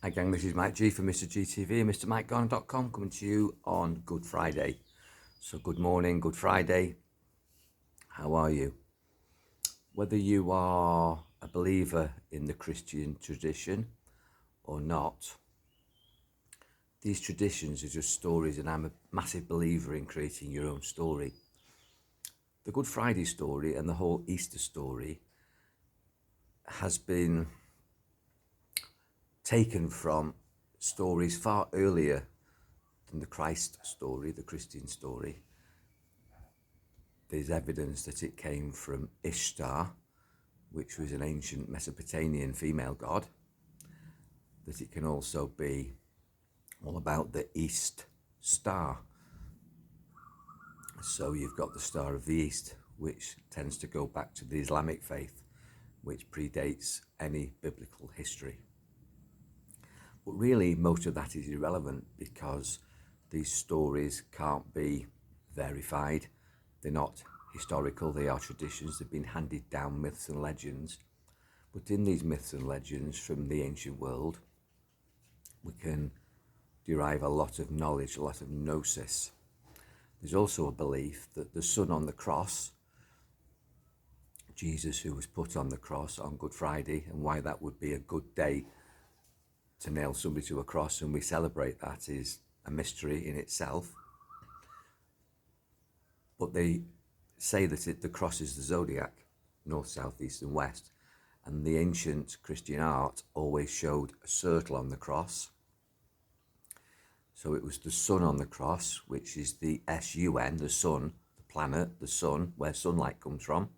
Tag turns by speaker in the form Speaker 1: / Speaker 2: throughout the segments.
Speaker 1: Hi gang, this is Mike G from Mr. GTV and MrMikeGarner.com coming to you on Good Friday. So good morning, Good Friday. How are you? Whether you are a believer in the Christian tradition or not, these traditions are just stories, and I'm a massive believer in creating your own story. The Good Friday story and the whole Easter story has been taken from stories far earlier than the Christ story, the Christian story. There's evidence that it came from Ishtar, which was an ancient Mesopotamian female god, that it can also be all about the East Star. So you've got the Star of the East, which tends to go back to the Islamic faith, which predates any biblical history. But really, most of that is irrelevant because these stories can't be verified. They're not historical, they are traditions. They've been handed down, myths and legends. But in these myths and legends from the ancient world, we can derive a lot of knowledge, a lot of gnosis. There's also a belief that the Son on the cross, Jesus who was put on the cross on Good Friday, and why that would be a good day to nail somebody to a cross, and we celebrate that, is a mystery in itself. But they say that the cross is the zodiac, north, south, east and west. And the ancient Christian art always showed a circle on the cross. So it was the sun on the cross, which is the sun, the sun, the planet, the sun, where sunlight comes from,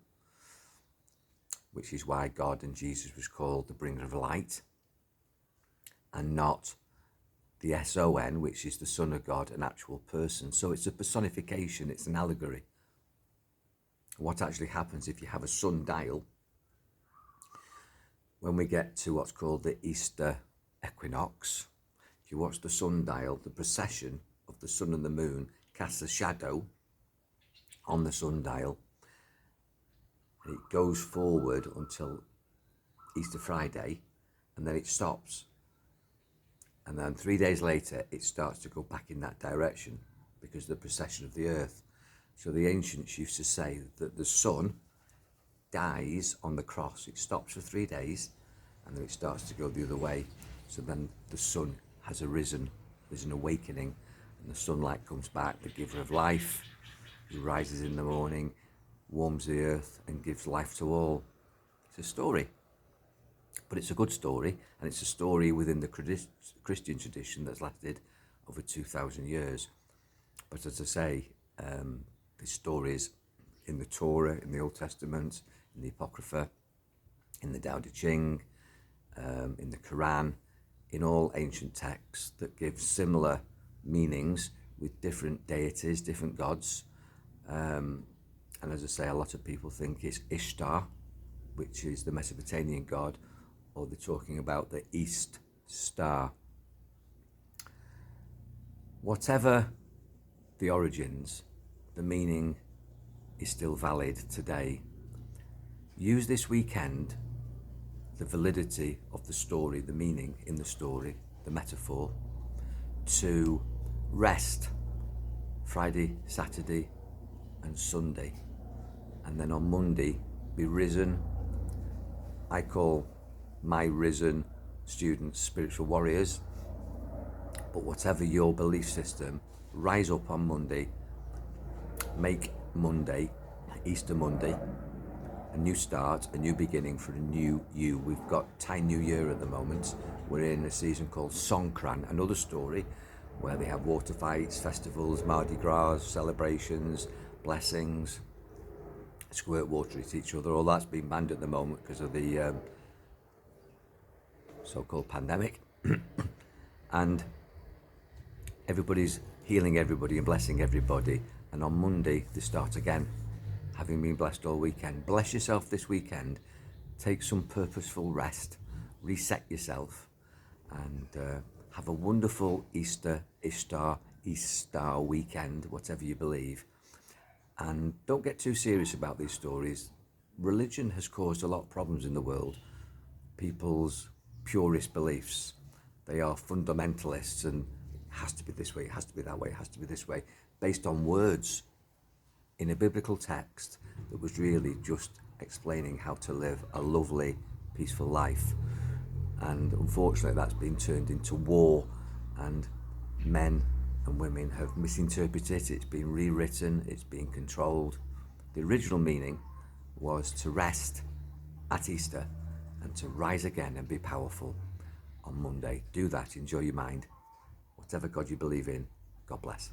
Speaker 1: which is why God and Jesus was called the bringer of light, and not the son, which is the Son of God, an actual person. So it's a personification, it's an allegory. What actually happens if you have a sundial, when we get to what's called the Easter equinox, if you watch the sundial, the precession of the sun and the moon casts a shadow on the sundial. It goes forward until Easter Friday, and then it stops. And then 3 days later, it starts to go back in that direction because of the precession of the earth. So the ancients used to say that the sun dies on the cross. It stops for 3 days, and then it starts to go the other way. So then the sun has arisen. There's an awakening, and the sunlight comes back, the giver of life, who rises in the morning, warms the earth, and gives life to all. It's a story. But it's a good story, and it's a story within the Christian tradition that's lasted over 2,000 years. But as I say, there's stories in the Torah, in the Old Testament, in the Apocrypha, in the Tao Te Ching, in the Quran, in all ancient texts that give similar meanings with different deities, different gods. And as I say, a lot of people think it's Ishtar, which is the Mesopotamian god, or they're talking about the East Star. Whatever the origins, the meaning is still valid today. Use this weekend the validity of the story, the meaning in the story, the metaphor, to rest Friday, Saturday and Sunday. And then on Monday, be risen. I call my risen students spiritual warriors. But whatever your belief system, rise up on Monday, make Monday, Easter Monday, a new start, a new beginning for a new you. We've got Thai New Year at the moment. We're in a season called Songkran, another story where they have water fights, festivals, Mardi Gras, celebrations, blessings, squirt water at each other. All that's been banned at the moment because of the so-called pandemic. And everybody's healing everybody and blessing everybody. And on Monday, they start again, having been blessed all weekend. Bless yourself this weekend. Take some purposeful rest. Reset yourself. And have a wonderful Easter, Ishtar, Easter weekend, whatever you believe. And don't get too serious about these stories. Religion has caused a lot of problems in the world. People's purist beliefs. They are fundamentalists, and it has to be this way, it has to be that way, it has to be this way, based on words in a biblical text that was really just explaining how to live a lovely, peaceful life. And unfortunately, that's been turned into war, and men and women have misinterpreted it. It's been rewritten, it's been controlled. The original meaning was to rest at Easter and to rise again and be powerful on Monday. Do that, enjoy your mind. Whatever God you believe in, God bless.